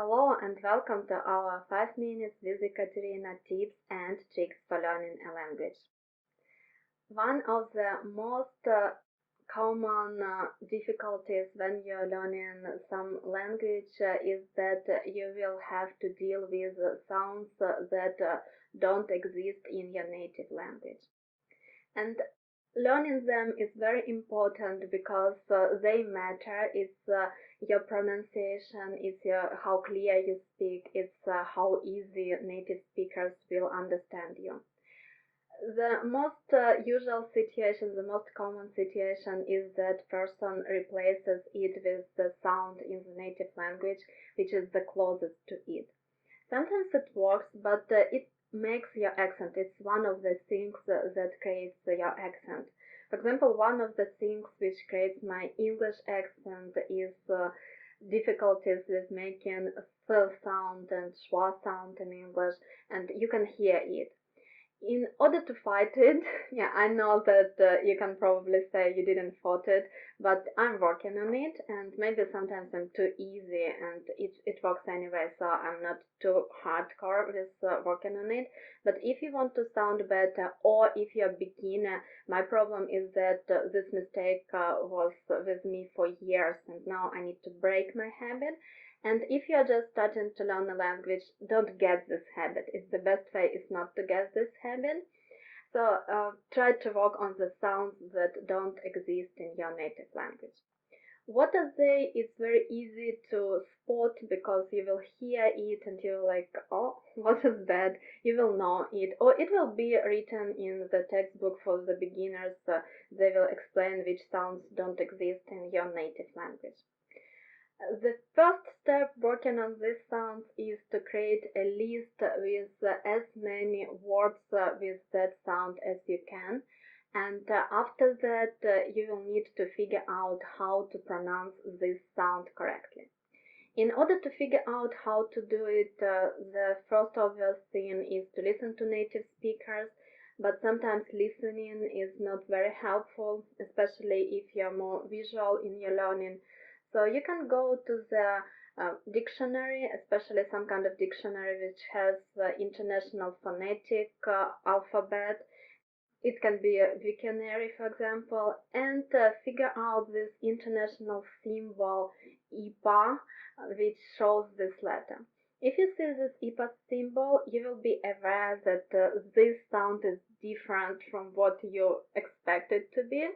Hello and welcome to our 5 minutes with Ekaterina tips and tricks for learning a language. One of the most common difficulties when you're learning some language is that you will have to deal with sounds that don't exist in your native language. And learning them is very important because they matter. It's your pronunciation, it's how clear you speak, it's how easy native speakers will understand you. The most usual situation, the most common situation is that person replaces it with the sound in the native language, which is the closest to it. Sometimes it works, but it makes your accent. It's one of the things that creates your accent. For example, one of the things which creates my English accent is difficulties with making th sound and schwa sound in English, and you can hear it. In order to fight it, yeah, I know that you can probably say you didn't fight it, but I'm working on it, and maybe sometimes I'm too easy and it works anyway, so I'm not too hardcore with working on it. But if you want to sound better, or if you're a beginner, my problem is that this mistake was with me for years, and now I need to break my habit. And if you're just starting to learn a language, don't get this habit. It's the best way is not to get this habit. So try to work on the sounds that don't exist in your native language. What are they? It's very easy to spot because you will hear it and you're like, oh, what is that? You will know it. Or it will be written in the textbook for the beginners. They will explain which sounds don't exist in your native language. The first step working on these sounds is to create a list with as many words with that sound as you can, and after that you will need to figure out how to pronounce this sound correctly. In order to figure out how to do it, the first obvious thing is to listen to native speakers, but sometimes listening is not very helpful, especially if you're more visual in your learning. So you can go to the dictionary, especially some kind of dictionary which has the International Phonetic Alphabet. It can be a dictionary, for example, and figure out this international symbol IPA, which shows this letter. If you see this IPA symbol, you will be aware that this sound is different from what you expect it to be.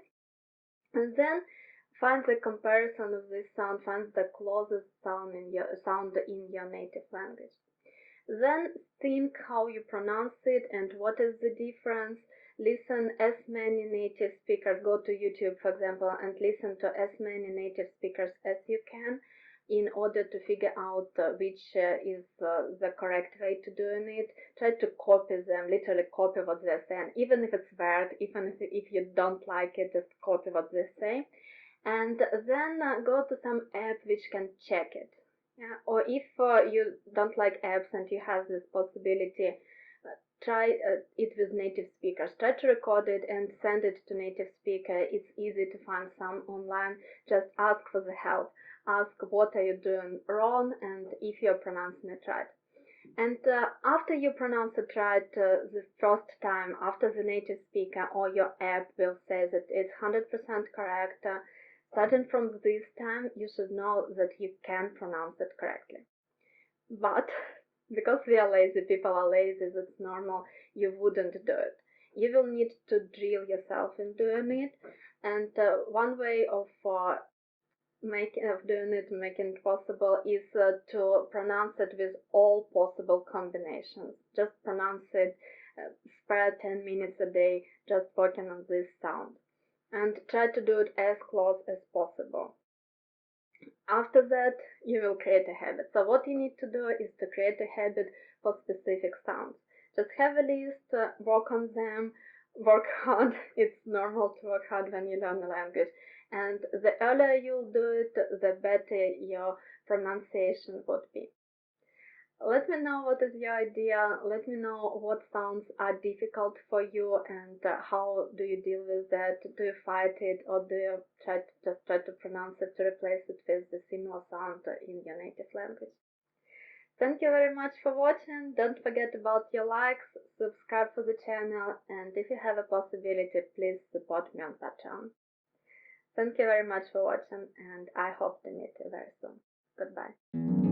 And then find the comparison of this sound, find the closest sound in your native language. Then think how you pronounce it and what is the difference. Listen as many native speakers, go to YouTube for example, and listen to as many native speakers as you can in order to figure out which is the correct way to doing it. Try to copy them, literally copy what they're saying, even if it's weird, even if you don't like it, just copy what they say. And then go to some app which can check it. Yeah? Or if you don't like apps and you have this possibility, try it with native speakers. Try to record it and send it to native speaker. It's easy to find some online. Just ask for the help. Ask what are you doing wrong and if you're pronouncing it right. And after you pronounce it right the first time, after the native speaker or your app will say that it's 100% correct, starting from this time, you should know that you can pronounce it correctly. But because we are lazy, people are lazy, that's normal, you wouldn't do it. You will need to drill yourself in doing it, and one way of doing it, making it possible, is to pronounce it with all possible combinations. Just pronounce it, spare 10 minutes a day just working on this sound. And try to do it as close as possible. After that, you will create a habit. So what you need to do is to create a habit for specific sounds. Just have a list, work on them, work hard. It's normal to work hard when you learn a language. And the earlier you'll do it, the better your pronunciation would be. Let me know what is your idea. Let me know what sounds are difficult for you and how do you deal with that. Do you fight it or do you just try to pronounce it to replace it with the similar sound in your native language? Thank you very much for watching. Don't forget about your likes, subscribe for the channel, and if you have a possibility, please support me on Patreon. Thank you very much for watching, and I hope to meet you very soon. Goodbye.